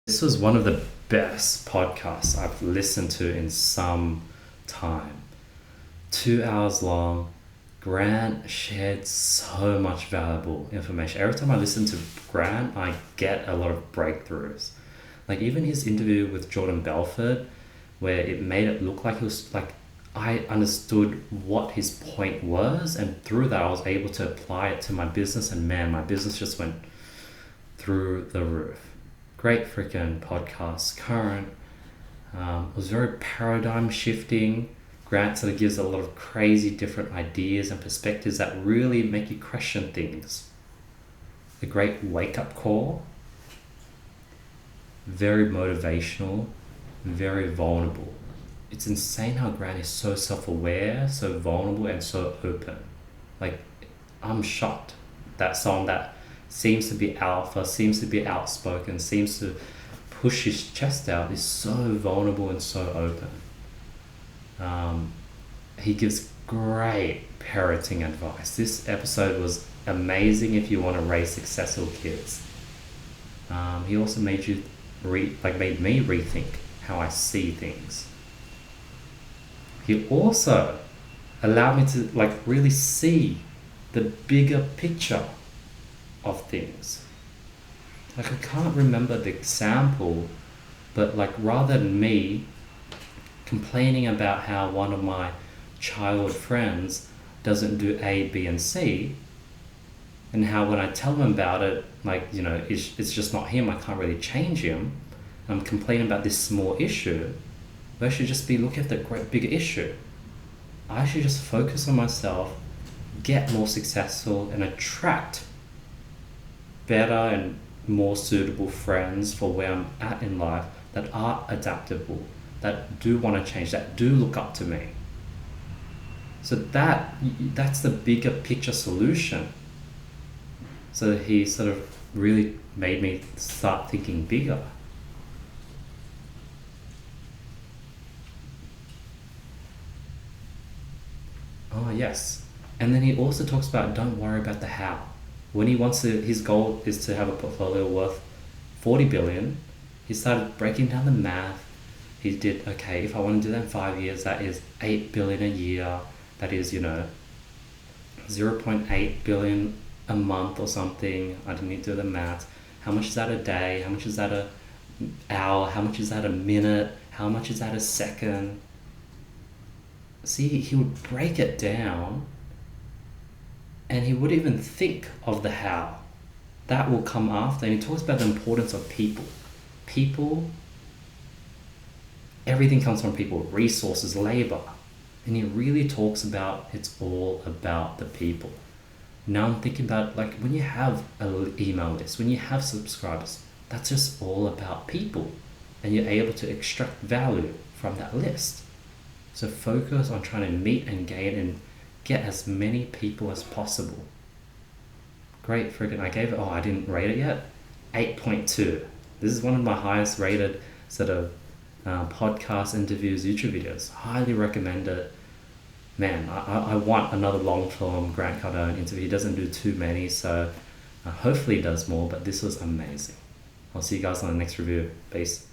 This was one of the best podcasts I've listened to in some time. 2 hours long. Grant shared so much valuable information. Every time I listen to Grant, I get a lot of breakthroughs. Like even his interview with Jordan Belfort, where it made it look like he was like I understood what his point was, and through that I was able to apply it to my business, and man, my business just went through the roof. Great freaking podcast. Current. It was very paradigm shifting. Grant sort of gives a lot of crazy different ideas and perspectives that really make you question things. A great wake up call. Very motivational. Very vulnerable. It's insane how Grant is so self aware, so vulnerable, and so open. Like, I'm shocked. That song that seems to be alpha, seems to be outspoken, seems to push his chest out, is so vulnerable and so open. He gives great parenting advice. This episode was amazing if you want to raise successful kids. He also made you made me rethink how I see things. He also allowed me to really see the bigger picture of things. I can't remember the example, but rather than me complaining about how one of my childhood friends doesn't do A, B, and C, and how when I tell them about it, it's just not him, I can't really change him, I'm complaining about this small issue, I should just be looking at the great bigger issue. I should just focus on myself, get more successful, and attract better and more suitable friends for where I'm at in life, that are adaptable, that do want to change, that do look up to me. So that's the bigger picture solution. So he sort of really made me start thinking bigger. Oh yes. And then he also talks about don't worry about the how. When his goal is to have a portfolio worth 40 billion, he started breaking down the math. He did, okay, if I want to do that in 5 years, that is 8 billion a year. That is, 0.8 billion a month or something. I didn't need to do the math. How much is that a day? How much is that a hour? How much is that a minute? How much is that a second? See, he would break it down, and he would even think of the how. That will come after. And he talks about the importance of people. People, everything comes from people, resources, labor. And he really talks about it's all about the people. Now I'm thinking about when you have an email list, when you have subscribers, that's just all about people. And you're able to extract value from that list. So focus on trying to meet and gain and get as many people as possible. Great friggin', I gave it, I didn't rate it yet, 8.2. This is one of my highest rated sort of podcast interviews, YouTube videos. Highly recommend it. Man, I want another long form Grant Cardone interview. He doesn't do too many, so hopefully he does more, but this was amazing. I'll see you guys on the next review. Peace.